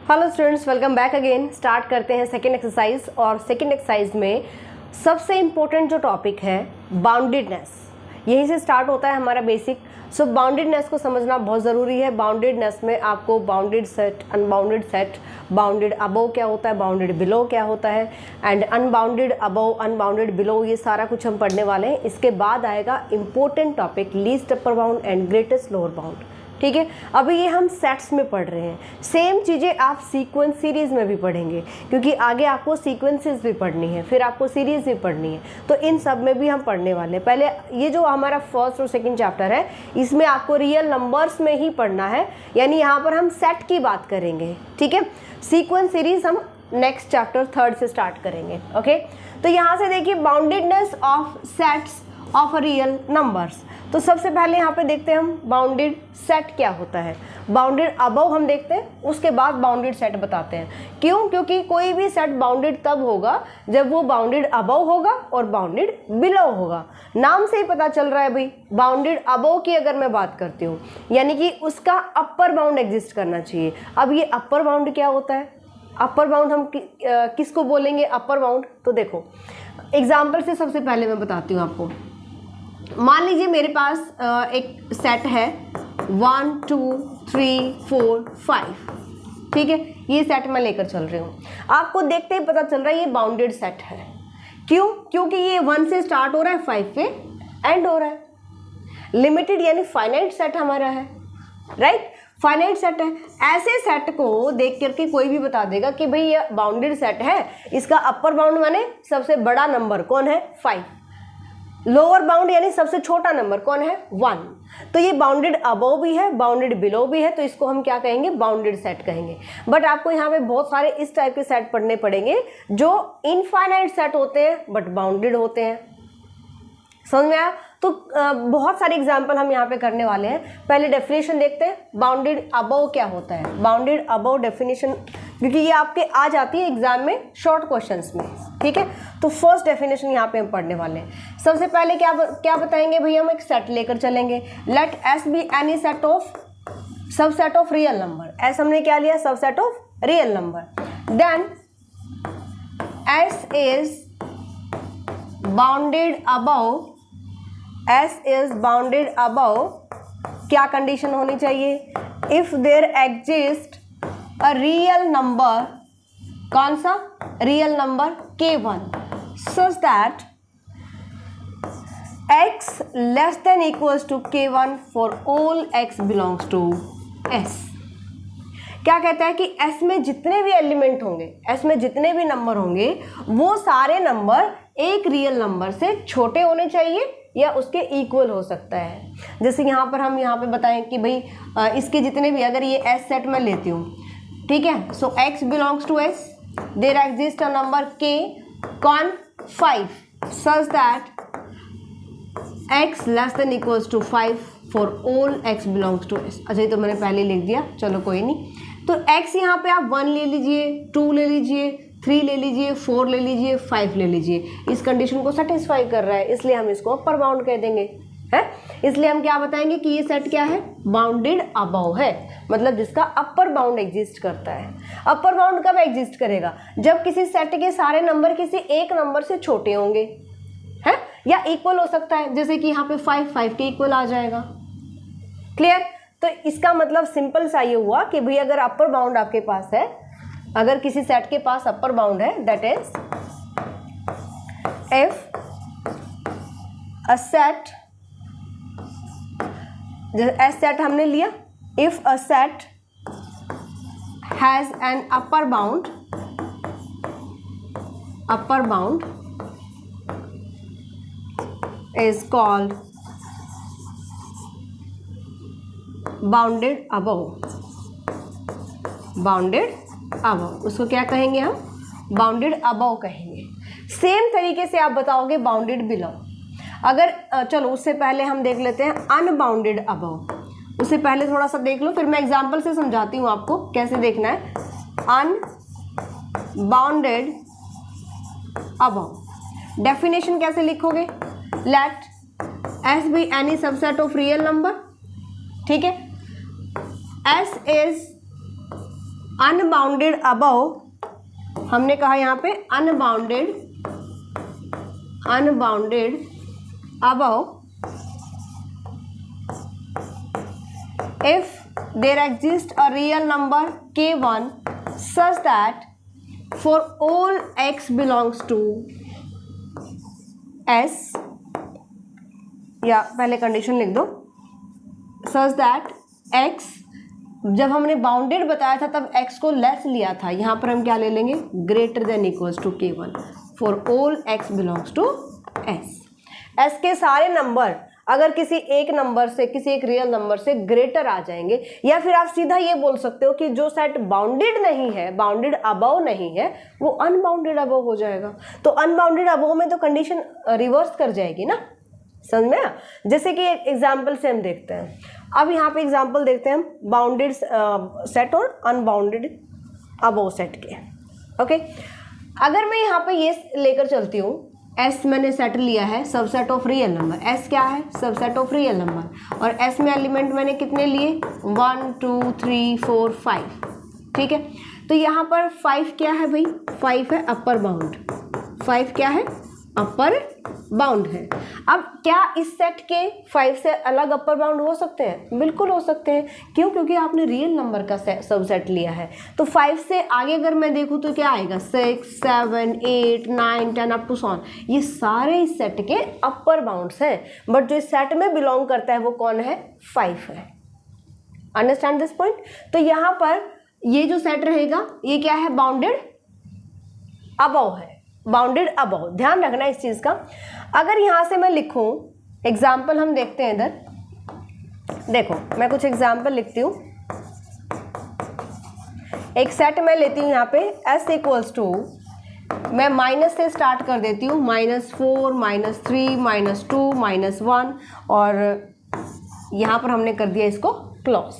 Hello students, welcome back again. Start करते हैं second exercise. और सेकेंड एक्सरसाइज में सबसे इम्पोर्टेंट जो टॉपिक है बाउंडेडनेस, यहीं से स्टार्ट होता है हमारा बेसिक। सो बाउंडेडनेस को समझना बहुत ज़रूरी है। बाउंडेडनेस में आपको bounded set, unbounded set, bounded above क्या होता है, बाउंडेड बिलो क्या होता है, and unbounded above, unbounded below, ये सारा कुछ हम पढ़ने वाले हैं। इसके बाद आएगा important topic least upper bound and greatest lower bound. ठीक है, अभी ये हम सेट्स में पढ़ रहे हैं। सेम चीज़ें आप सीक्वेंस सीरीज़ में भी पढ़ेंगे, क्योंकि आगे आपको सीक्वेंसेस भी पढ़नी है, फिर आपको सीरीज़ भी पढ़नी है। तो इन सब में भी हम पढ़ने वाले हैं। पहले ये जो हमारा फर्स्ट और सेकंड चैप्टर है, इसमें आपको रियल नंबर्स में ही पढ़ना है, यानी यहाँ पर हम सेट की बात करेंगे। ठीक है, सीक्वेंस सीरीज़ हम नेक्स्ट चैप्टर थर्ड से स्टार्ट करेंगे। ओके, तो यहाँ से देखिए boundedness of sets of real numbers. तो सबसे पहले यहाँ पे देखते हैं हम बाउंडेड सेट क्या होता है। बाउंडेड अबव हम देखते हैं, उसके बाद बाउंडेड सेट बताते हैं। क्यों? क्योंकि कोई भी सेट बाउंडेड तब होगा जब वो बाउंडेड अबव होगा और बाउंडेड बिलो होगा। नाम से ही पता चल रहा है भाई, बाउंडेड अबव की अगर मैं बात करती हूँ, यानी कि उसका अपर बाउंड एग्जिस्ट करना चाहिए। अब ये अपर बाउंड क्या होता है? अपर बाउंड हम किसको बोलेंगे अपर बाउंड? तो देखो एग्जाम्पल से सबसे पहले मैं बताती हूँ आपको। मान लीजिए मेरे पास एक सेट है 1 2 3 4 5। ठीक है, ये सेट मैं लेकर चल रही हूँ। आपको देखते ही पता चल रहा है ये बाउंडेड सेट है। क्यों? क्योंकि ये 1 से स्टार्ट हो रहा है, 5 पे एंड हो रहा है। लिमिटेड यानी फाइनाइट सेट हमारा है, राइट? फाइनाइट सेट है। ऐसे सेट को देख करके कोई भी बता देगा कि भाई ये बाउंडेड सेट है। इसका अपर बाउंड माने सबसे बड़ा नंबर कौन है? 5। लोअर बाउंड यानी सबसे छोटा नंबर कौन है? 1। तो ये बाउंडेड अबव भी है, बाउंडेड बिलो भी है, तो इसको हम क्या कहेंगे? बाउंडेड सेट कहेंगे। बट आपको यहाँ पे बहुत सारे इस टाइप के सेट पढ़ने पड़ेंगे जो इनफाइनाइट सेट होते हैं बट बाउंडेड होते हैं। समझ में आया? तो बहुत सारे एग्जाम्पल हम यहाँ पे करने वाले हैं। पहले डेफिनेशन देखते हैं, बाउंडेड अबव क्या होता है। बाउंडेड अबव डेफिनेशन, क्योंकि ये आपके आ जाती है एग्जाम में शॉर्ट क्वेश्चंस में। ठीक है, तो फर्स्ट डेफिनेशन यहाँ पे हम पढ़ने वाले हैं। सबसे पहले क्या बताएंगे भैया? हम एक सेट लेकर चलेंगे। Let S be any set of subset of real number. S हमने क्या लिया? Subset of real number. Then S is bounded above, S is bounded above, क्या कंडीशन होनी चाहिए? If there exist a real number, कौन सा? Real number K1 such that x less than equals to K1 for all x belongs to S। क्या कहता है कि S में जितने भी एलिमेंट होंगे, S में जितने भी नंबर होंगे, वो सारे नंबर एक रियल नंबर से छोटे होने चाहिए या उसके इक्वल हो सकता है। जैसे यहाँ पर हम यहाँ पे बताएं कि भाई इसके जितने भी, अगर ये S सेट में लेती हूँ, ठीक है, so x belongs to S, there exist a number K कौन? 5 such that x less than equals to 5 for all x belongs to S। अच्छा, ये तो मैंने पहले लिख दिया, चलो कोई नहीं। तो x यहाँ पे आप 1 ले लीजिए, 2 ले लीजिए, 3 ले लीजिए, 4 ले लीजिए, 5 ले लीजिए। इस कंडीशन को सेटिस्फाई कर रहा है, इसलिए हम इसको अपर बाउंड कह देंगे, है। इसलिए हम क्या बताएंगे कि ये सेट क्या है? बाउंडेड अबव है, मतलब जिसका अपर बाउंड एग्जिस्ट करता है। अपर बाउंड कब एग्जिस्ट करेगा? जब किसी सेट के सारे नंबर किसी एक नंबर से छोटे होंगे, है, या इक्वल हो सकता है। जैसे कि यहाँ पे 5 के इक्वल आ जाएगा। क्लियर? तो इसका मतलब सिंपल सा ये हुआ कि भाई अगर अपर बाउंड आपके पास है, अगर किसी सेट के पास अपर बाउंड है, that is if a set, S set हमने लिया, if a set has an upper bound is called bounded above. Bounded above, उसको क्या कहेंगे हम? बाउंडेड अबव कहेंगे। सेम तरीके से आप बताओगे बाउंडेड बिलो। अगर चलो उससे पहले हम देख लेते हैं अनबाउंडेड अबव। उससे पहले थोड़ा सा देख लो, फिर मैं एग्जांपल से समझाती हूँ आपको कैसे देखना है। अनबाउंडेड अबव डेफिनेशन कैसे लिखोगे? Let S be any subset of real number. ठीक है, एस इज अनबाउंडेड अबव, हमने कहा यहाँ पे unbounded above if there exists a real number k1 such that for all x belongs to s, या पहले कंडीशन लिख दो, such that x, जब हमने बाउंडेड बताया था तब x को लेस लिया था, यहाँ पर हम क्या ले लेंगे, greater than equals to k1 for all x belongs to s। s के सारे नंबर अगर किसी एक नंबर से, किसी एक रियल नंबर से ग्रेटर आ जाएंगे, या फिर आप सीधा ये बोल सकते हो कि जो सेट बाउंडेड नहीं है, बाउंडेड अबव नहीं है, वो अनबाउंडेड अबव हो जाएगा। तो अनबाउंडेड अबव में तो कंडीशन रिवर्स कर जाएगी ना, समझ में आया? जैसे कि एक एग्जाम्पल से हम देखते हैं, अब यहाँ पे एग्जाम्पल देखते हैं हम बाउंडेड सेट और अनबाउंडेड अबव सेट के। ओके, अगर मैं यहाँ पे ये लेकर चलती हूँ, S मैंने सेट लिया है subset of real number, S क्या है, सबसेट ऑफ रियल नंबर, और S में एलिमेंट मैंने कितने लिए, 1 2 3 4 5, ठीक है। तो यहाँ पर 5 क्या है भाई, 5 है अपर बाउंड, 5 क्या है, अपर बाउंड है। अब क्या इस सेट के 5 से अलग अपर बाउंड हो सकते हैं? बिल्कुल हो सकते हैं। क्यों? क्योंकि आपने रियल नंबर का सबसेट लिया है। तो 5 से आगे अगर मैं देखूँ तो क्या आएगा, 6 7 8 9 10 अप टू सॉन, ये सारे इस सेट के अपर बाउंड्स हैं, बट जो इस सेट में बिलोंग करता है वो कौन है, 5 है। Understand this point? तो यहाँ पर ये जो सेट रहेगा ये क्या है, बाउंडेड अबव है, बाउंडेड अबव, ध्यान रखना इस चीज का। अगर यहां से मैं लिखूं एग्जाम्पल, हम देखते हैं इधर, देखो मैं कुछ एग्जाम्पल लिखती हूं। एक सेट मैं लेती हूं यहाँ पे s इक्वल्स टू, मैं माइनस से स्टार्ट कर देती हूँ, -4 -3 -2 -1, और यहाँ पर हमने कर दिया इसको क्लोज।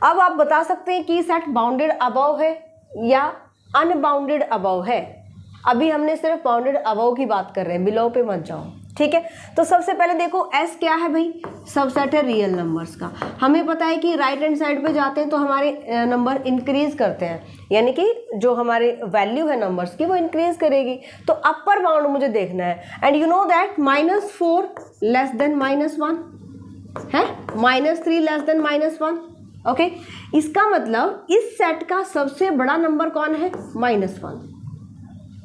अब आप बता सकते हैं कि सेट बाउंडेड अबव है या अनबाउंडेड अबव है। अभी हमने सिर्फ बाउंडेड अबव की बात कर रहे हैं, बिलो पे मत जाओ, ठीक है। तो सबसे पहले देखो S क्या है भाई, सबसेट है रियल नंबर्स का। हमें पता है कि राइट हैंड साइड पे जाते हैं तो हमारे नंबर इंक्रीज करते हैं, यानी कि जो हमारे वैल्यू है नंबर्स की वो इंक्रीज करेगी। तो अपर बाउंड मुझे देखना है, and you know that -4 less than -1 है, -3 लेस देन -1। ओके, इसका मतलब इस सेट का सबसे बड़ा नंबर कौन है, -1,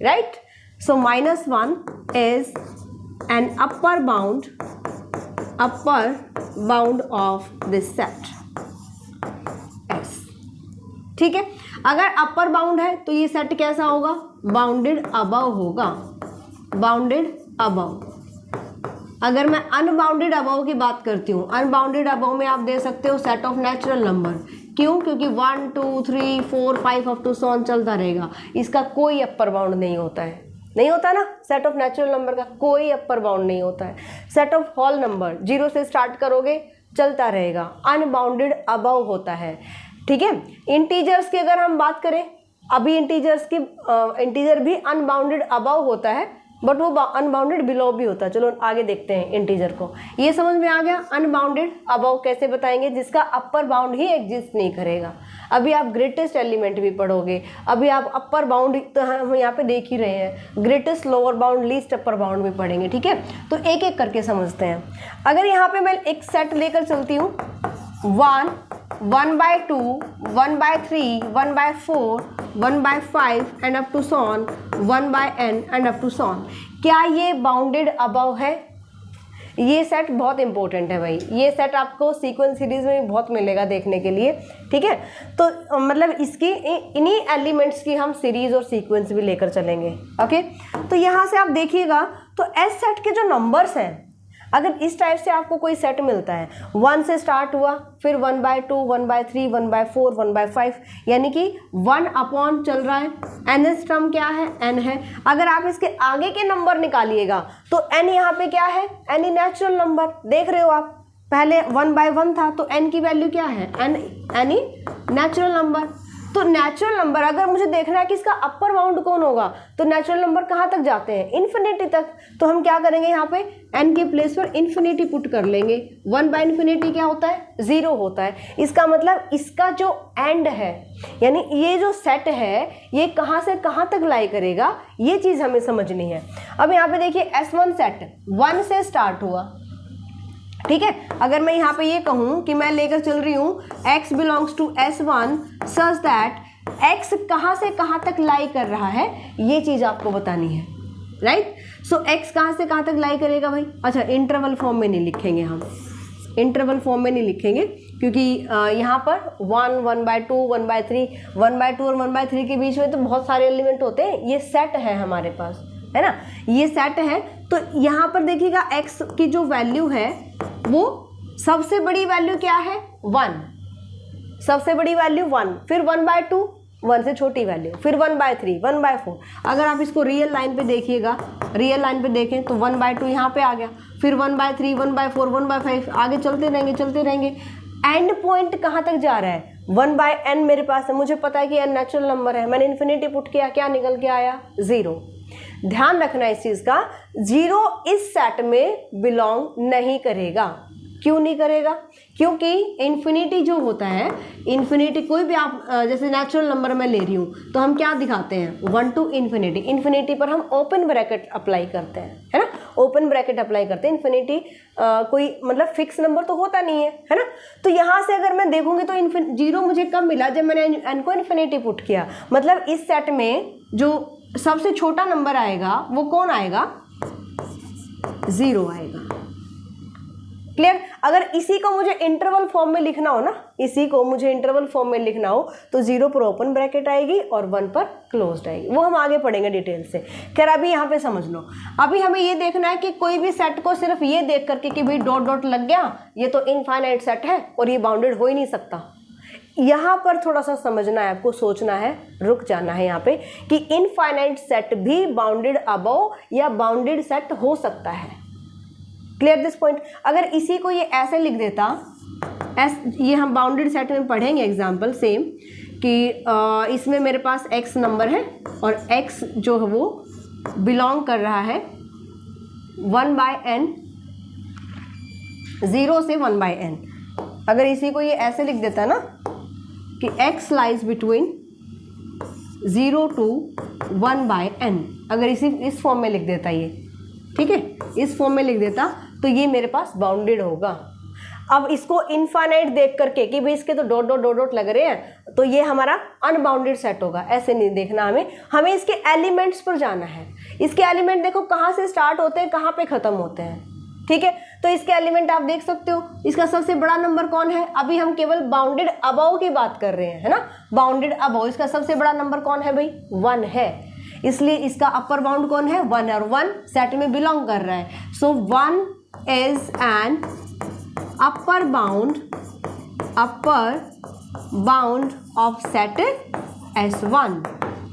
right. So -1 is an upper bound of this set S, ठीक है। अगर अपर बाउंड है तो ये सेट कैसा होगा, बाउंडेड अबव होगा, बाउंडेड अबव। अगर मैं अनबाउंडेड अबव की बात करती हूँ, अनबाउंडेड अबव में आप दे सकते हो सेट ऑफ नेचुरल नंबर। क्यों? क्योंकि 1 2 3 4 5 अप टू सॉन चलता रहेगा, इसका कोई अपर बाउंड नहीं होता है, नहीं होता ना। सेट ऑफ नेचुरल नंबर का कोई अपर बाउंड नहीं होता है। सेट ऑफ होल नंबर 0 से स्टार्ट करोगे चलता रहेगा, अनबाउंडेड अबव होता है, ठीक है। इंटीजर्स की अगर हम बात करें, अभी इंटीजर भी अनबाउंडेड अबव होता है, बट वो अनबाउंडेड बिलो भी होता है। चलो आगे देखते हैं इंटीजर को। ये समझ में आ गया, अनबाउंडेड अबव कैसे बताएंगे, जिसका अपर बाउंड ही एग्जिस्ट नहीं करेगा। अभी आप ग्रेटेस्ट एलिमेंट भी पढ़ोगे, अभी आप अपर बाउंड तो हम यहाँ पे देख ही रहे हैं, greatest lower bound, least upper bound भी पढ़ेंगे, ठीक है। तो एक एक करके समझते हैं। अगर यहाँ पे मैं एक सेट लेकर चलती हूँ, 1 1/2 1/3 1/4 1/5 and up to so on 1/n and up to so on, क्या ये बाउंडेड अबव है? ये सेट बहुत इंपॉर्टेंट है भाई, ये सेट आपको सीक्वेंस सीरीज में भी बहुत मिलेगा देखने के लिए, ठीक है। तो मतलब इसकी इन्हीं एलिमेंट्स की हम सीरीज और सीक्वेंस भी लेकर चलेंगे, ओके। तो यहाँ से आप देखिएगा तो एस सेट के जो नंबर्स हैं, अगर इस टाइप से आपको कोई सेट मिलता है, 1 से स्टार्ट हुआ, फिर 1/2 1/3 1/4 1/5, यानी कि 1 अपॉन चल रहा है, nth टर्म क्या है, n है। अगर आप इसके आगे के नंबर निकालिएगा तो n यहाँ पे क्या है, n नेचुरल नंबर, देख रहे हो आप, पहले 1/1 था तो n की वैल्यू क्या है, n नेचुरल नंबर। तो नेचुरल नंबर अगर मुझे देखना है कि इसका अपर बाउंड कौन होगा, तो नेचुरल नंबर कहाँ तक जाते हैं, इन्फिनिटी तक। तो हम क्या करेंगे यहाँ पे n के प्लेस पर इन्फिनिटी पुट कर लेंगे। 1/इन्फिनिटी क्या होता है, 0 होता है। इसका मतलब इसका जो एंड है, यानी ये जो सेट है ये कहाँ से कहाँ तक लाई करेगा, ये चीज़ हमें समझनी है। अब यहाँ पे देखिए S1 सेट 1 से स्टार्ट हुआ, ठीक है। अगर मैं यहाँ पे ये कहूँ कि मैं लेकर चल रही हूँ x belongs to S1 such that x कहाँ से कहाँ तक लाई कर रहा है, ये चीज़ आपको बतानी है, राइट। सो x कहाँ से कहाँ तक लाई करेगा भाई। अच्छा, इंटरवल फॉर्म में नहीं लिखेंगे, हम इंटरवल फॉर्म में नहीं लिखेंगे क्योंकि यहाँ पर 1, 1/2, 1/3, 1/2 और 1/3 के बीच में तो बहुत सारे एलिमेंट होते हैं। ये सेट है हमारे पास, है ना, ये सेट है। तो यहाँ पर देखिएगा x की जो वैल्यू है वो सबसे बड़ी वैल्यू क्या है, 1, सबसे बड़ी वैल्यू 1, फिर 1/2, 1 से छोटी वैल्यू, फिर 1/3, 1/4। अगर आप इसको रियल लाइन पे देखिएगा, रियल लाइन पे देखें तो 1/2 यहाँ पे आ गया, फिर 1/3, 1/4, 1/5, आगे चलते रहेंगे चलते रहेंगे। एंड पॉइंट कहाँ तक जा रहा है, 1/n मेरे पास है, मुझे पता है कि n नेचुरल नंबर है, मैंने इन्फिनिटी पुट किया, क्या निकल के आया, 0। ध्यान रखना इस चीज़ का, 0 इस सेट में बिलोंग नहीं करेगा। क्यों नहीं करेगा, क्योंकि इन्फिनिटी जो होता है, इन्फिनिटी कोई भी आप जैसे नेचुरल नंबर मैं ले रही हूँ तो हम क्या दिखाते हैं, 1 to इन्फिनिटी। इन्फिनिटी पर हम ओपन ब्रैकेट अप्लाई करते हैं, है ना, ओपन ब्रैकेट अप्लाई करते हैं। इन्फिनिटी कोई मतलब फिक्स नंबर तो होता नहीं है ना। तो यहाँ से अगर मैं देखूंगी तो 0 मुझे कब मिला, जब मैंने n को इन्फिनिटी पुट किया। मतलब इस सेट में जो सबसे छोटा नंबर आएगा वो कौन आएगा, 0 आएगा। क्लियर। अगर इसी को मुझे इंटरवल फॉर्म में लिखना हो ना, इसी को मुझे इंटरवल फॉर्म में लिखना हो तो 0 पर ओपन ब्रैकेट आएगी और 1 पर क्लोज्ड आएगी, वो हम आगे पढ़ेंगे डिटेल से। खैर अभी यहाँ पे समझ लो, अभी हमें ये देखना है कि कोई भी सेट को सिर्फ ये देख करके कि भाई डॉट डॉट लग गया, ये तो इनफाइनाइट सेट है और ये बाउंडेड हो ही नहीं सकता। यहाँ पर थोड़ा सा समझना है आपको, सोचना है, रुक जाना है यहाँ पे कि इनफाइनाइट सेट भी बाउंडेड अबव या बाउंडेड सेट हो सकता है। Clear this point. अगर इसी को ये ऐसे लिख देता, ये हम बाउंडेड सेट में पढ़ेंगे एग्जांपल सेम कि इसमें मेरे पास x नंबर है और x जो है वो बिलोंग कर रहा है 1/n, 0 से 1/n। अगर इसी को ये ऐसे लिख देता ना कि x lies between 0 to 1/n, अगर इस फॉर्म में लिख देता ये, ठीक है, इस फॉर्म में लिख देता तो ये मेरे पास बाउंडेड होगा। अब इसको इनफाइनाइट देख करके कि भाई इसके तो डॉट डॉट डॉट डॉट लग रहे हैं तो ये हमारा अनबाउंडेड सेट होगा, ऐसे नहीं देखना हमें इसके एलिमेंट्स पर जाना है। इसके एलिमेंट देखो कहाँ से स्टार्ट होते हैं, कहाँ पे ख़त्म होते हैं, ठीक है। तो इसके एलिमेंट आप देख सकते हो, इसका सबसे बड़ा नंबर कौन है, अभी हम केवल बाउंडेड अबव की बात कर रहे हैं, है ना, बाउंडेड अबव। इसका सबसे बड़ा नंबर कौन है भाई, 1 है, इसलिए इसका अपर बाउंड कौन है, 1 और 1 सेट में बिलोंग कर रहा है। सो 1 is an upper bound of set S1,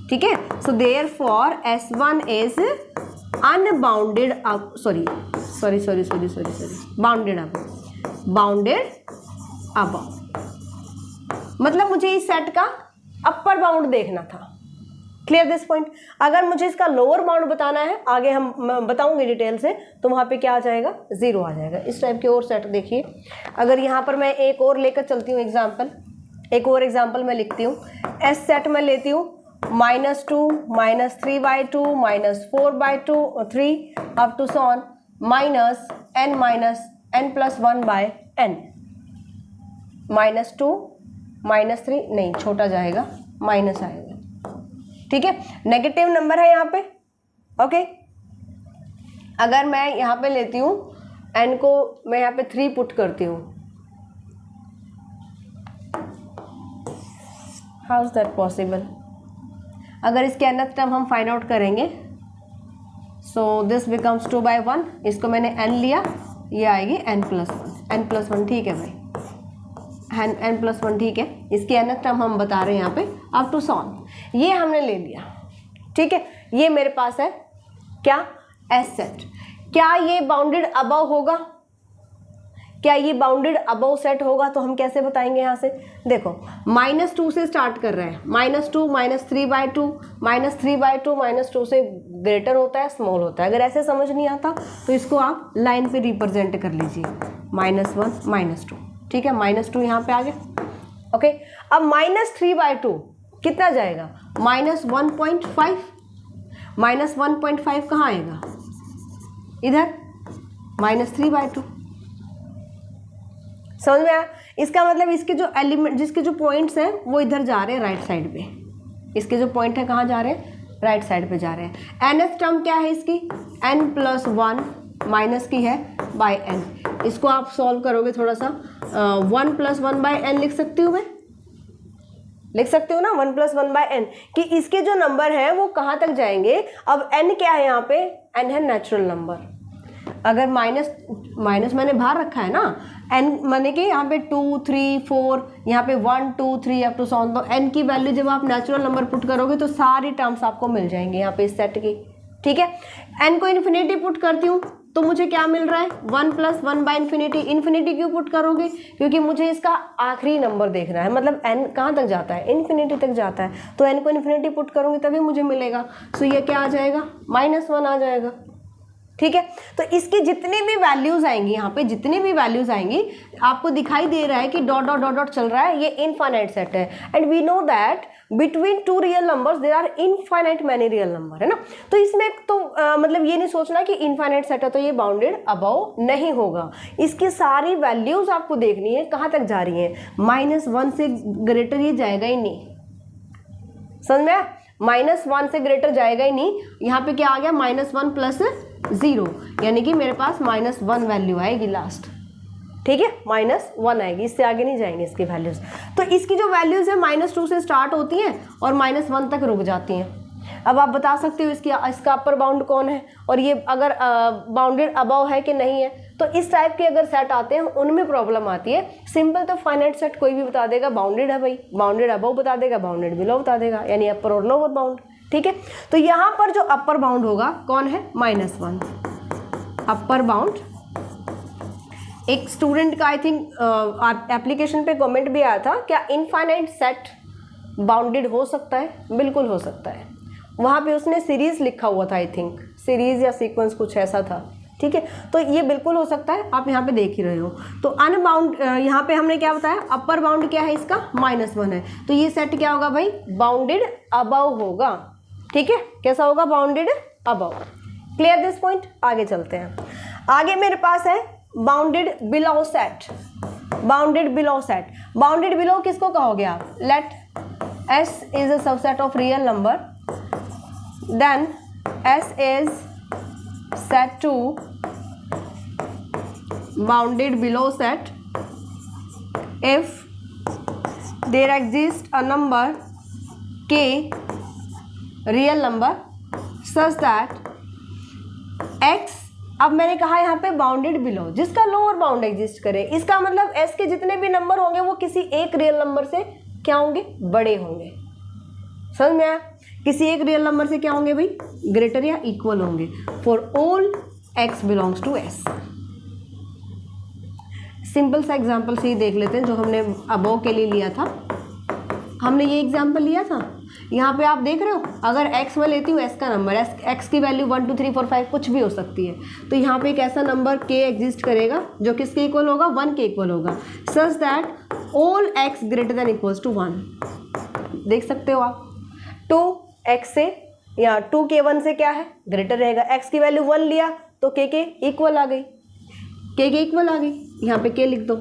ठीक है। So therefore S1 is unbounded, bounded above. मतलब मुझे इस सेट का अपर बाउंड देखना था। Clear this point. अगर मुझे इसका लोअर बाउंड बताना है, आगे हम बताऊंगे डिटेल से, तो वहाँ पे क्या आ जाएगा, 0 आ जाएगा। इस टाइप के और सेट देखिए। अगर यहाँ पर मैं एक और लेकर चलती हूँ एग्जाम्पल, एक और एग्जाम्पल मैं लिखती हूँ। एस सेट में लेती हूँ -2, -3/2, -4/2, 3 अप टू सॉन -n+1/n। -2 -3 नहीं, छोटा जाएगा, माइनस आएगा, ठीक है, नेगेटिव नंबर है यहाँ पे, ओके। अगर मैं यहाँ पे लेती हूँ n को, मैं यहाँ पे 3 पुट करती हूँ, हाउ इज दैट पॉसिबल। अगर इसके nth टर्म हम फाइंड आउट करेंगे, सो दिस बिकम्स 2/1, इसको मैंने n लिया, ये आएगी n+1, ठीक है भाई, n+1, ठीक है। इसकी nth टर्म हम बता रहे हैं यहाँ पे अप टू सॉन, ये हमने ले लिया, ठीक है। ये मेरे पास है क्या, एस सेट। क्या ये बाउंडेड अबव होगा, क्या ये बाउंडेड अबव सेट होगा? तो हम कैसे बताएंगे यहाँ से? देखो -2 से स्टार्ट कर रहे हैं, -2 -3/2 -3/2 -2 से ग्रेटर होता है स्मॉल होता है। अगर ऐसे समझ नहीं आता तो इसको आप लाइन पे रिप्रेजेंट कर लीजिए, -1 -2, ठीक है, -2 यहाँ पे आ गया। ओके, अब -3/2 कितना जाएगा? -1.5, -1.5 कहाँ आएगा? इधर -3/2। समझ में आया? इसका मतलब इसके जो एलिमेंट, जिसके जो पॉइंट्स हैं वो इधर जा रहे हैं राइट साइड पे। इसके जो पॉइंट है कहाँ जा रहे हैं? राइट साइड पे जा रहे हैं। nth टर्म क्या है इसकी? n+1 माइनस की है बाय n। इसको आप सॉल्व करोगे थोड़ा सा, 1+1/n लिख सकती हूँ मैं, लिख सकते हो ना, 1+1/n, कि इसके जो नंबर हैं वो कहाँ तक जाएंगे। अब n क्या है यहाँ पे? n है नेचुरल नंबर। अगर माइनस मैंने बाहर रखा है ना, n माने कि यहाँ पे 2 3 4, यहाँ पे 1 2 3 अप टू so on, तो n की वैल्यू जब आप नेचुरल नंबर पुट करोगे तो सारी टर्म्स आपको मिल जाएंगे यहाँ पे इस सेट की, ठीक है। n को इन्फिनिटी पुट करती हूँ तो मुझे क्या मिल रहा है? 1+1/∞। इन्फिनिटी क्यों पुट करोगे? क्योंकि मुझे इसका आखिरी नंबर देखना है, मतलब n कहाँ तक जाता है? इन्फिनिटी तक जाता है, तो n को इन्फिनिटी पुट करूँगी तभी मुझे मिलेगा। सो ये क्या आ जाएगा? -1 आ जाएगा, ठीक है। तो इसकी जितनी भी वैल्यूज आएंगी, यहाँ पे जितनी भी वैल्यूज आएंगी, आपको दिखाई दे रहा है कि डॉट डॉट डॉट डॉट चल रहा है, ये इनफाइनाइट सेट है। And we know that between two real numbers there are infinite many real number, है ना। तो इसमें तो मतलब ये नहीं सोचना कि इनफाइनाइट सेट है तो ये बाउंडेड अबव नहीं होगा। इसकी सारी वैल्यूज आपको देखनी है कहाँ तक जा रही है। -1 से ग्रेटर ये जाएगा ही नहीं, समझ में? -1 से ग्रेटर जाएगा ही नहीं। यहाँ पे क्या आ गया? -1 + 0, यानी कि मेरे पास -1 वैल्यू आएगी लास्ट, ठीक है, -1 आएगी, इससे आगे नहीं जाएंगे इसकी वैल्यूज। तो इसकी जो वैल्यूज है -2 से स्टार्ट होती हैं और -1 तक रुक जाती हैं। अब आप बता सकते हो इसका अपर बाउंड कौन है, और ये अगर बाउंडेड अबव है कि नहीं है। तो इस टाइप के अगर सेट आते हैं उनमें प्रॉब्लम आती है। सिंपल तो फाइनाइट सेट कोई भी बता देगा बाउंडेड है भाई, बाउंडेड अबव बता देगा, बाउंडेड बिलो बता देगा, यानी अपर और लोअर बाउंड, ठीक है। तो यहाँ पर जो अपर बाउंड होगा कौन है? -1 अपर बाउंड। एक स्टूडेंट का आई थिंक एप्लीकेशन पे कमेंट भी आया था, क्या इनफाइनाइट सेट बाउंडेड हो सकता है? बिल्कुल हो सकता है। वहाँ पे उसने सीरीज लिखा हुआ था, आई थिंक सीरीज या सीक्वेंस कुछ ऐसा था, ठीक है। तो ये बिल्कुल हो सकता है, आप यहाँ पे देख ही रहे हो। तो अनबाउंड यहाँ पे हमने क्या बताया? अपर बाउंड क्या है इसका? -1 है। तो ये सेट क्या होगा भाई? बाउंडेड अबव होगा, ठीक है। कैसा होगा? Bounded above. Clear this point? आगे चलते हैं। आगे मेरे पास है bounded below set. Bounded below set, bounded below किसको कहोगे आप? Let S is a subset of real number, then S is set to bounded below set if there exists a number k real number such that x, अब मैंने कहा यहाँ पे bounded below, जिसका lower bound exist करे। इसका मतलब s के जितने भी नंबर होंगे वो किसी एक रियल नंबर से क्या होंगे? बड़े होंगे। समझ में आया? किसी एक रियल नंबर से क्या होंगे भाई? ग्रेटर या इक्वल होंगे। For all x belongs to s। Simple सा एग्जांपल से ही देख लेते हैं जो हमने अबव के लिए लिया था। हमने ये एग्जांपल लिया था, यहाँ पे आप देख रहे हो, अगर x मैं लेती हूँ s का नंबर, x की वैल्यू 1 2 3 4 5 कुछ भी हो सकती है, तो यहाँ पे एक ऐसा नंबर k एग्जिस्ट करेगा जो किसके इक्वल होगा? 1 के इक्वल होगा, such that all x greater than equals to 1। देख सकते हो आप, 2x से या 2 के 1 से क्या है? ग्रेटर रहेगा। x की वैल्यू 1 लिया तो k के इक्वल आ गई, k के इक्वल आ गई, यहाँ पे k लिख दो।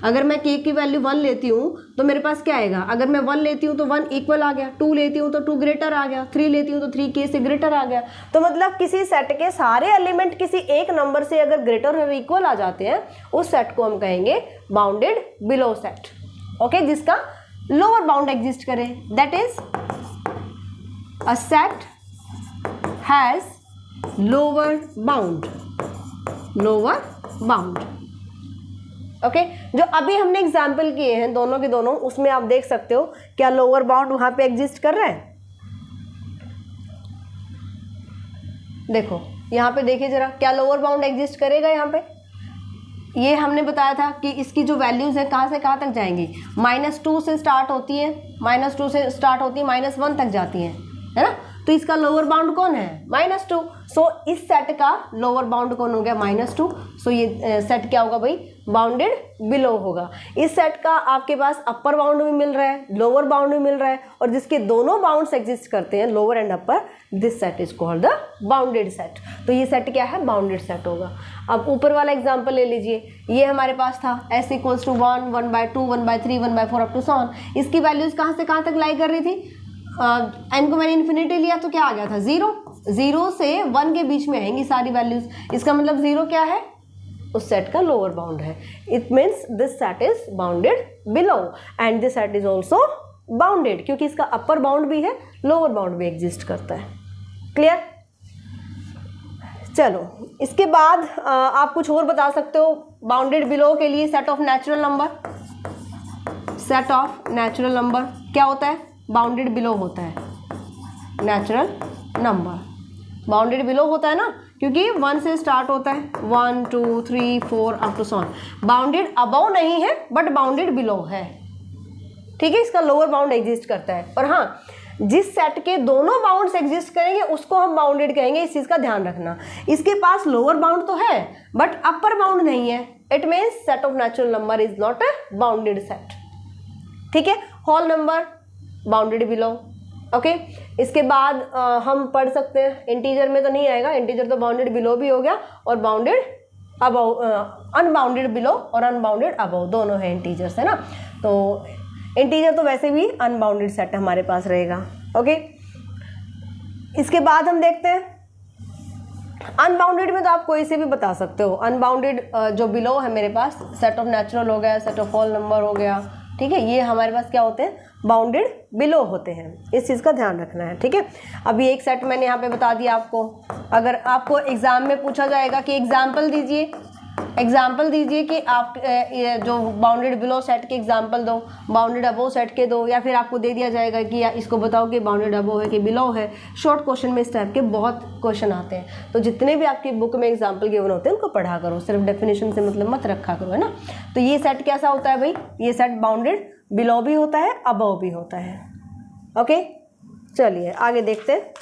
अगर मैं k की वैल्यू 1 लेती हूँ तो मेरे पास क्या आएगा? अगर मैं 1 लेती हूँ तो 1 इक्वल आ गया, 2 लेती हूँ तो 2 ग्रेटर आ गया, 3 लेती हूँ तो 3 k से ग्रेटर आ गया। तो मतलब किसी सेट के सारे एलिमेंट किसी एक नंबर से अगर ग्रेटर और इक्वल आ जाते हैं, उस सेट को हम कहेंगे बाउंडेड बिलो सेट, ओके, जिसका लोअर बाउंड एग्जिस्ट करे। That is a set has lower bound, lower bound, okay. जो अभी हमने एग्जाम्पल किए हैं दोनों के दोनों, उसमें आप देख सकते हो क्या लोअर बाउंड वहां पे एग्जिस्ट कर रहा है? देखो यहाँ पे देखिए जरा, क्या लोअर बाउंड एग्जिस्ट करेगा यहाँ पे? ये हमने बताया था कि इसकी जो वैल्यूज़ है कहाँ से कहाँ तक जाएंगी, -2 से स्टार्ट होती है, -2 से स्टार्ट होती है, -1 तक जाती है ना। तो इसका लोअर बाउंड कौन है, -2। सो इस सेट का लोअर बाउंड कौन हो गया, -2। सो ये सेट क्या होगा भाई, बाउंडेड बिलो होगा। इस सेट का आपके पास अपर बाउंड भी मिल रहा है, लोअर बाउंड भी मिल रहा है, और जिसके दोनों बाउंड्स एग्जिस्ट करते हैं, lower and upper, this set is called the bounded set. तो ये सेट क्या है, बाउंडेड सेट होगा। अब ऊपर वाला एग्जाम्पल ले लीजिए, ये हमारे पास था S = 1, 1/2, 1/3, 1/4 up to so on. इसकी वैल्यूज कहाँ से कहाँ तक लाई कर रही थी, n को मैंने इन्फिनिटी लिया तो क्या आ गया था, 0 से 1 के बीच में आएंगी सारी वैल्यूज। इसका मतलब 0 क्या है, उस सेट का लोअर बाउंड है। It means this set is bounded below and this set is also bounded, क्योंकि इसका अपर बाउंड भी है, लोअर बाउंड भी एग्जिस्ट करता है। क्लियर। चलो इसके बाद आप कुछ और बता सकते हो बाउंडेड बिलो के लिए। Set of natural number, set of natural number क्या होता है, बाउंडेड बिलो होता है नेचुरल नंबर। बाउंडेड बिलो होता है ना, क्योंकि 1 से स्टार्ट होता है, 1 2 3 4 up to so on. Bounded above नहीं है बट बाउंडेड बिलो है, ठीक है, इसका लोअर बाउंड एग्जिस्ट करता है। और हाँ, जिस सेट के दोनों बाउंड्स एग्जिस्ट करेंगे उसको हम बाउंडेड कहेंगे, इस चीज़ का ध्यान रखना। इसके पास लोअर बाउंड तो है बट अपर बाउंड नहीं है, it means set of natural number is not a bounded set. ठीक है, whole number bounded below. Okay, इसके बाद हम पढ़ सकते हैं, इंटीजर में तो नहीं आएगा, इंटीजर तो बाउंडेड बिलो भी हो गया और बाउंडेड अबव, अनबाउंडेड बिलो और अनबाउंडेड अबव दोनों है इंटीजर्स, है ना। तो इंटीजर तो वैसे भी अनबाउंडेड सेट हमारे पास रहेगा। ओके, इसके बाद हम देखते हैं अनबाउंडेड में तो आप कोई से भी बता सकते हो। अनबाउंडेड जो बिलो है मेरे पास, सेट ऑफ नेचुरल हो गया, सेट ऑफ होल नंबर हो गया, ठीक है, ये हमारे पास क्या होते हैं, बाउंडेड बिलो होते हैं। इस चीज़ का ध्यान रखना है। ठीक है, अभी एक सेट मैंने यहाँ पे बता दिया आपको। अगर आपको एग्जाम में पूछा जाएगा कि एग्जाम्पल दीजिए कि आप जो बाउंडेड बिलो सेट के एग्जाम्पल दो, बाउंडेड अबो सेट के दो, या फिर आपको दे दिया जाएगा कि इसको बताओ कि बाउंडेड अबो है कि बिलो है। शॉर्ट क्वेश्चन में इस टाइप के बहुत क्वेश्चन आते हैं। तो जितने भी आपकी बुक में एग्जाम्पल गिवन होते हैं उनको पढ़ा करो, सिर्फ डेफिनेशन से मतलब मत रखा करो, है ना। तो ये सेट कैसा होता है भाई, ये सेट बाउंडेड बिलो भी होता है, अबव भी होता है। ओके, चलिए आगे देखते हैं।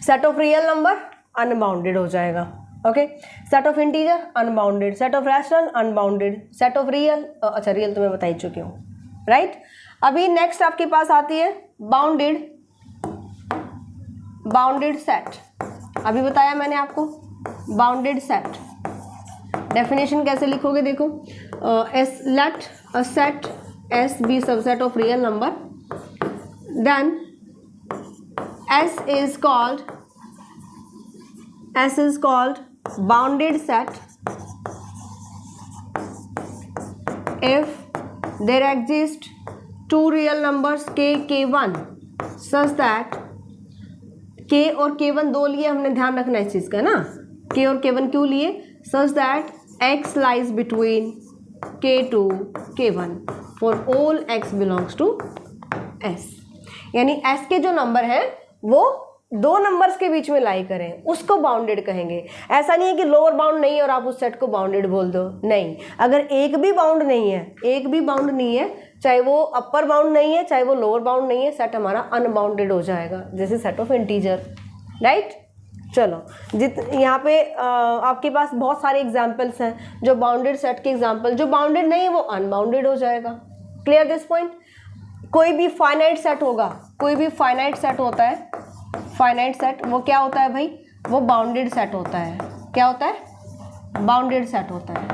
Set of real number unbounded हो जाएगा। Okay, set of integer unbounded, set of rational unbounded, set of real, अच्छा रियल तो मैं बता ही चुकी हूँ, राइट। अभी नेक्स्ट आपके पास आती है बाउंडेड सेट। अभी बताया मैंने आपको बाउंडेड सेट। डेफिनेशन कैसे लिखोगे देखो, let a set S be subset of real number, then S is called bounded set if there exist two real numbers k, k1 such that k और k1 दो लिए, हमने ध्यान रखना इस चीज़ का ना, k और k1 क्यों लिए, such that x lies between k2 k1 for all x belongs to s। यानी s के जो नंबर है वो दो नंबर्स के बीच में लाई करें, उसको बाउंडेड कहेंगे। ऐसा नहीं है कि लोअर बाउंड नहीं है और आप उस सेट को बाउंडेड बोल दो, नहीं। अगर एक भी बाउंड नहीं है, चाहे वो अपर बाउंड नहीं है, चाहे वो लोअर बाउंड नहीं है, सेट हमारा अनबाउंडेड हो जाएगा, जैसे सेट ऑफ इंटीजर, राइट। चलो, यहाँ पे आपके पास बहुत सारे एग्जाम्पल्स हैं जो बाउंडेड सेट के एग्जाम्पल, जो बाउंडेड नहीं है वो अनबाउंडेड हो जाएगा। Clear this point. कोई भी फाइनाइट सेट होगा, कोई भी फाइनाइट सेट होता है, फाइनाइट सेट वो क्या होता है भाई, वो बाउंडेड सेट होता है। क्या होता है, बाउंडेड सेट होता है,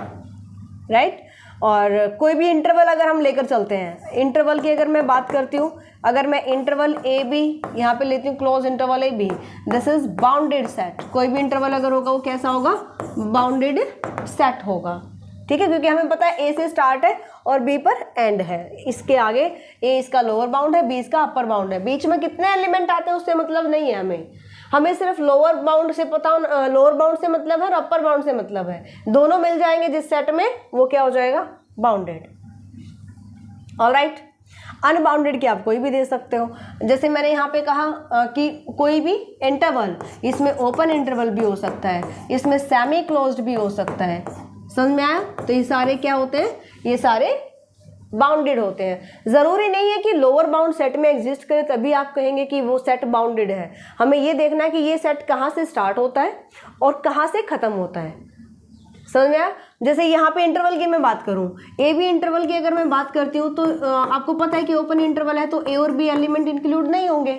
राइट। और कोई भी इंटरवल अगर हम लेकर चलते हैं, इंटरवल की अगर मैं बात करती हूँ, अगर मैं इंटरवल ए बी यहाँ पे लेती हूँ, close interval A B, this is bounded set. कोई भी इंटरवल अगर होगा वो कैसा होगा, बाउंडेड सेट होगा, ठीक है, क्योंकि हमें पता है ए से स्टार्ट है और बी पर एंड है। इसके आगे ए इसका लोअर बाउंड है, बी इसका अपर बाउंड है, बीच में कितने एलिमेंट आते हैं उससे मतलब नहीं है हमें सिर्फ लोअर बाउंड से पता, लोअर बाउंड से मतलब है और अपर बाउंड से मतलब है, दोनों मिल जाएंगे जिस सेट में, वो क्या हो जाएगा, बाउंडेड। ऑलराइट। अनबाउंडेड की आप कोई भी दे सकते हो, जैसे मैंने यहाँ पे कहा कि कोई भी इंटरवल, इसमें ओपन इंटरवल भी हो सकता है, इसमें सेमी क्लोज्ड भी हो सकता है, समझ में आया? तो ये सारे क्या होते हैं, ये सारे बाउंडेड होते हैं। ज़रूरी नहीं है कि लोअर बाउंड सेट में एग्जिस्ट करे तभी आप कहेंगे कि वो सेट बाउंडेड है। हमें ये देखना है कि ये सेट कहाँ से स्टार्ट होता है और कहाँ से ख़त्म होता है, समझ में आया? जैसे यहाँ पे इंटरवल की मैं बात करूँ, ए बी इंटरवल की अगर मैं बात करती हूँ तो आपको पता है कि ओपन इंटरवल है तो ए और बी एलिमेंट इंक्लूड नहीं होंगे,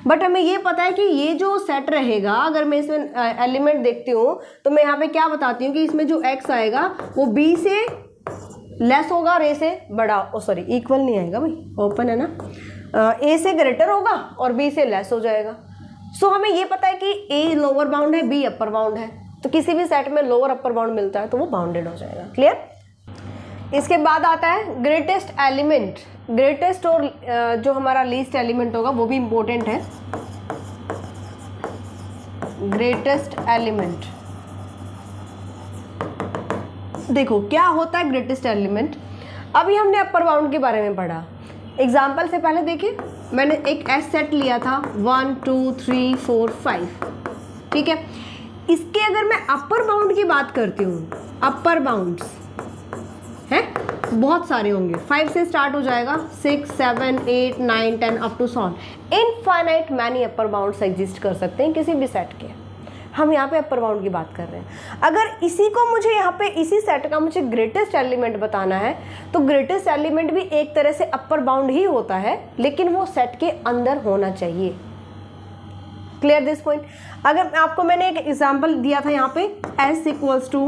बट हमें ये पता है कि ये जो सेट रहेगा, अगर मैं इसमें एलिमेंट देखती हूँ तो मैं यहाँ पे क्या बताती हूँ कि इसमें जो एक्स आएगा वो बी से लेस होगा और ए से बड़ा, सॉरी इक्वल नहीं आएगा भाई, ओपन है ना, ए से ग्रेटर होगा और बी से लेस हो जाएगा। सो हमें ये पता है कि ए लोअर बाउंड है, बी अपर बाउंड है, तो किसी भी सेट में लोअर अपर बाउंड मिलता है तो वो बाउंडेड हो जाएगा। क्लियर? इसके बाद आता है ग्रेटेस्ट एलिमेंट। ग्रेटेस्ट और जो हमारा लीस्ट एलिमेंट होगा वो भी इंपॉर्टेंट है। ग्रेटेस्ट एलिमेंट, देखो क्या होता है ग्रेटेस्ट एलिमेंट। अभी हमने अपर बाउंड के बारे में पढ़ा, एग्जाम्पल से पहले देखिए, मैंने एक एस सेट लिया था 1 2 3 4 5, ठीक है। इसके अगर मैं अपर बाउंड की बात करती हूँ, अपर बाउंड्स हैं बहुत सारे होंगे, 5 से स्टार्ट हो जाएगा, 6 7 8 9 10 up to so on, infinite many upper bounds exist कर सकते हैं किसी भी सेट के। हम यहाँ पे अपर बाउंड की बात कर रहे हैं। अगर इसी को मुझे यहाँ पे इसी सेट का मुझे ग्रेटेस्ट एलिमेंट बताना है तो ग्रेटेस्ट एलिमेंट भी एक तरह से अपर बाउंड ही होता है, लेकिन वो सेट के अंदर होना चाहिए। Clear this point? अगर आपको मैंने एक एग्जांपल दिया था यहाँ पे s equals to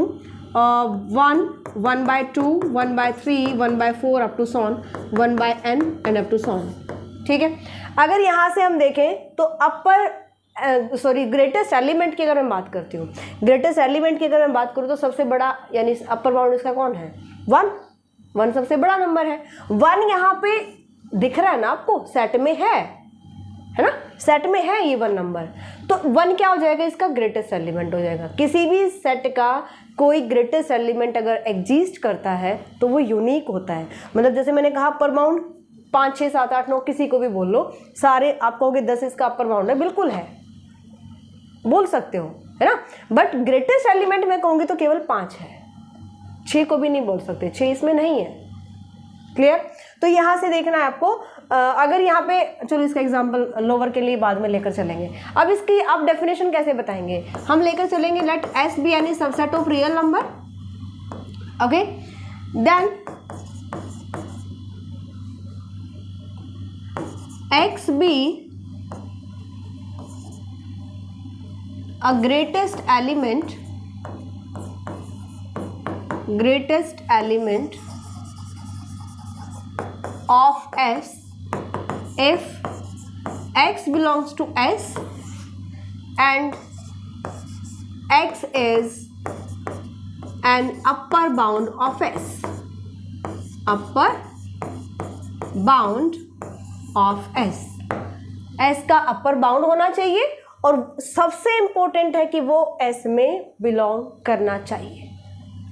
1 1/2 1/3 1/4 up to so on 1/n and up to so on, ठीक है। अगर यहाँ से हम देखें तो ग्रेटेस्ट एलिमेंट की अगर मैं बात करती हूँ, ग्रेटेस्ट एलिमेंट की अगर मैं बात करूँ तो सबसे बड़ा यानी अपर बाउंड इसका कौन है? 1 सबसे बड़ा नंबर है। 1 यहाँ पे दिख रहा है ना आपको, सेट में है ना, सेट में है ये 1 नंबर, तो 1 क्या हो जाएगा? इसका ग्रेटेस्ट एलिमेंट हो जाएगा। किसी भी सेट का कोई ग्रेटेस्ट एलिमेंट अगर एग्जिस्ट करता है तो वो यूनिक होता है। मतलब जैसे मैंने कहा अपर बाउंड 5 6 7 8 9 किसी को भी बोल लो, सारे आप कहोगे 10 इसका अपर बाउंड है, बिल्कुल है, बोल सकते हो, है ना। बट ग्रेटेस्ट एलिमेंट मैं कहूँगी तो केवल 5 है, 6 को भी नहीं बोल सकते, 6 इसमें नहीं है। क्लियर? तो यहाँ से देखना है आपको। अगर यहाँ पे चलो इसका एग्जांपल लोअर के लिए बाद में लेकर चलेंगे। अब इसकी आप डेफिनेशन कैसे बताएंगे? हम लेकर चलेंगे let S be any subset of real number, okay, then x be a greatest element of S if X belongs to S and X is an upper bound of S, upper bound of S, S का upper bound होना चाहिए और सबसे important है कि वो S में belong करना चाहिए,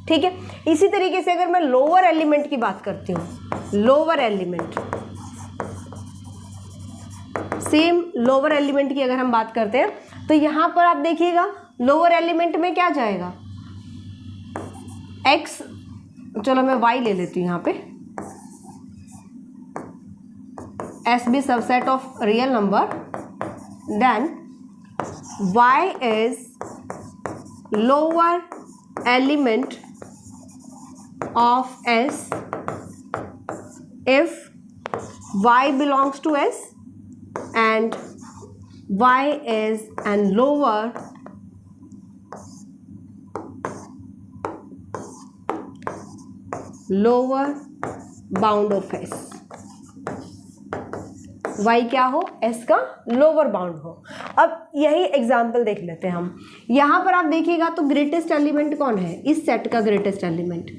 ठीक है। इसी तरीके से अगर मैं लोअर एलिमेंट की बात करती हूँ, lower element, same lower element की अगर हम बात करते हैं तो यहाँ पर आप देखिएगा लोअर एलिमेंट में क्या जाएगा? X, चलो मैं Y ले लेती हूँ यहाँ पे, S be subset of real number, then Y is lower element of S if Y belongs to S and Y is an lower bound of S, Y क्या हो? S का लोअर बाउंड हो। अब यही एग्जाम्पल देख लेते हैं हम। यहाँ पर आप देखिएगा तो ग्रेटेस्ट एलिमेंट कौन है इस सेट का? ग्रेटेस्ट एलिमेंट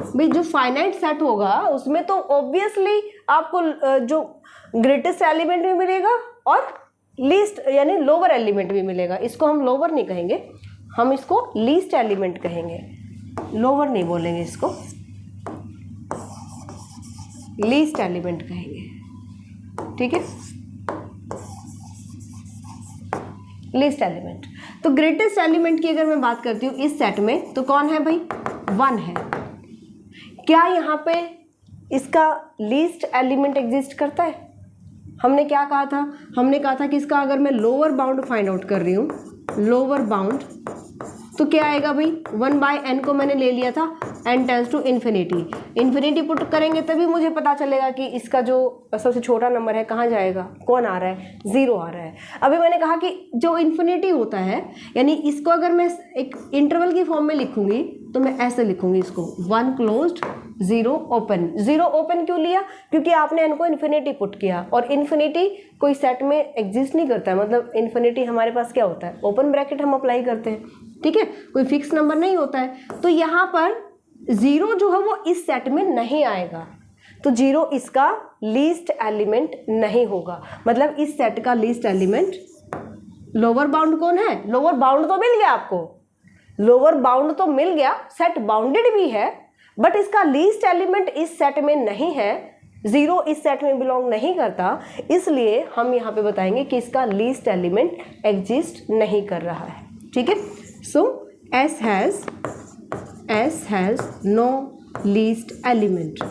भाई जो फाइनाइट सेट होगा उसमें तो ऑब्वियसली आपको जो ग्रेटेस्ट एलिमेंट भी मिलेगा और लीस्ट यानी लोअर एलिमेंट भी मिलेगा। इसको हम लोअर नहीं कहेंगे, हम इसको लीस्ट एलिमेंट कहेंगे, लोअर नहीं बोलेंगे इसको, लीस्ट एलिमेंट कहेंगे, ठीक है, लीस्ट एलिमेंट। तो ग्रेटेस्ट एलिमेंट की अगर मैं बात करती हूँ इस सेट में तो कौन है भाई, 1 है। क्या यहाँ पे इसका लीस्ट एलिमेंट एग्जिस्ट करता है? हमने क्या कहा था, हमने कहा था कि इसका अगर मैं लोअर बाउंड फाइंड आउट कर रही हूँ, लोअर बाउंड, तो क्या आएगा भाई, 1/n को मैंने ले लिया था, n tends to infinity, infinity put करेंगे तभी मुझे पता चलेगा कि इसका जो सबसे छोटा नंबर है कहाँ जाएगा, कौन आ रहा है, 0 आ रहा है। अभी मैंने कहा कि जो इन्फिनिटी होता है, यानी इसको अगर मैं एक इंटरवल की फॉर्म में लिखूंगी तो मैं ऐसे लिखूंगी इसको, 1 क्लोज्ड 0 ओपन। 0 ओपन क्यों लिया, क्योंकि आपने n को इन्फिनिटी पुट किया, और इन्फिनिटी कोई सेट में एग्जिस्ट नहीं करता है, मतलब इन्फिनिटी हमारे पास क्या होता है, ओपन ब्रैकेट हम अप्लाई करते हैं, ठीक है, कोई फिक्स नंबर नहीं होता है। तो यहाँ पर 0 जो है वो इस सेट में नहीं आएगा, तो 0 इसका लीस्ट एलिमेंट नहीं होगा, मतलब इस सेट का लीस्ट एलिमेंट। लोअर बाउंड कौन है, लोअर बाउंड तो मिल गया आपको, लोअर बाउंड तो मिल गया, सेट बाउंडेड भी है, बट इसका लीस्ट एलिमेंट इस सेट में नहीं है, 0 इस सेट में बिलोंग नहीं करता, इसलिए हम यहाँ पे बताएंगे कि इसका लीस्ट एलिमेंट एग्जिस्ट नहीं कर रहा है, ठीक है। So S has no least element.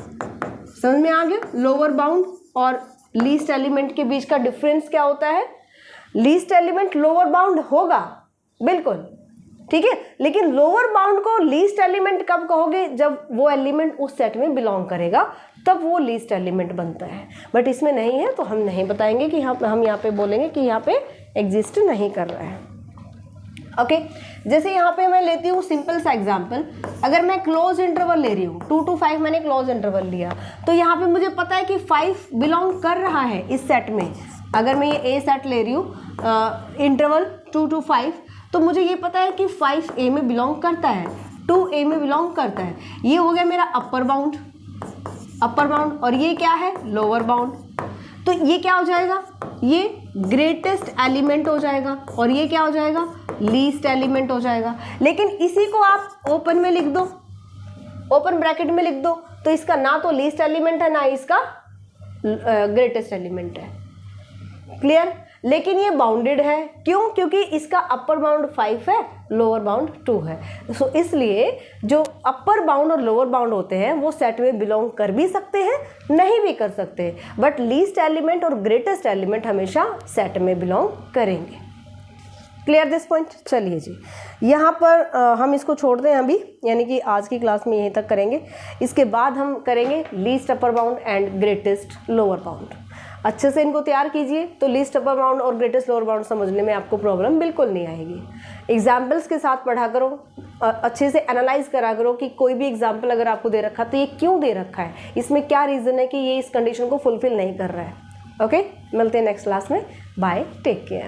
समझ में आ गया लोअर बाउंड और लीस्ट एलिमेंट के बीच का डिफरेंस क्या होता है। लीस्ट एलिमेंट लोअर बाउंड होगा बिल्कुल, ठीक है, लेकिन लोअर बाउंड को लीस्ट एलिमेंट कब कहोगे, जब वो एलिमेंट उस सेट में बिलोंग करेगा, तब वो लीस्ट एलिमेंट बनता है, बट इसमें नहीं है तो हम नहीं बताएंगे कि हम यहाँ पे बोलेंगे कि यहाँ पे एग्जिस्ट नहीं कर रहा है। ओके जैसे यहाँ पे मैं लेती हूँ सिंपल सा एग्जांपल, अगर मैं क्लोज इंटरवल ले रही हूँ 2 to 5 मैंने क्लोज इंटरवल लिया, तो यहाँ पे मुझे पता है कि 5 बिलोंग कर रहा है इस सेट में। अगर मैं ये ए सेट ले रही हूँ इंटरवल 2 to 5, तो मुझे ये पता है कि 5 ए में बिलोंग करता है, 2 ए में बिलोंग करता है। ये हो गया मेरा अपर बाउंड, और ये क्या है, लोअर बाउंड। तो ये क्या हो जाएगा, ये ग्रेटेस्ट एलिमेंट हो जाएगा, और ये क्या हो जाएगा, लीस्ट एलिमेंट हो जाएगा। लेकिन इसी को आप ओपन में लिख दो, ओपन ब्रैकेट में लिख दो, तो इसका ना तो लीस्ट एलिमेंट है ना इसका ग्रेटेस्ट एलिमेंट है। क्लियर। लेकिन ये बाउंडेड है, क्यों, क्योंकि इसका अपर बाउंड 5 है, लोअर बाउंड 2 है। सो इसलिए जो अपर बाउंड और लोअर बाउंड होते हैं वो सेट में बिलोंग कर भी सकते हैं, नहीं भी कर सकते, बट लीस्ट एलिमेंट और ग्रेटेस्ट एलिमेंट हमेशा सेट में बिलोंग करेंगे। Clear this point. चलिए जी, यहाँ पर हम इसको छोड़ते हैं अभी, यानी कि आज की क्लास में यहीं तक करेंगे। इसके बाद हम करेंगे least upper bound and greatest lower bound. अच्छे से इनको तैयार कीजिए, तो लीस्ट अपर बाउंड और ग्रेटेस्ट लोअर बाउंड समझने में आपको प्रॉब्लम बिल्कुल नहीं आएगी। एग्जाम्पल्स के साथ पढ़ा करो, अच्छे से एनालाइज करा करो कि कोई भी एग्जाम्पल अगर आपको दे रखा तो ये क्यों दे रखा है, इसमें क्या रीज़न है कि ये इस कंडीशन को फुलफिल नहीं कर रहा है। ओके, मिलते हैं नेक्स्ट क्लास में। Bye, take care.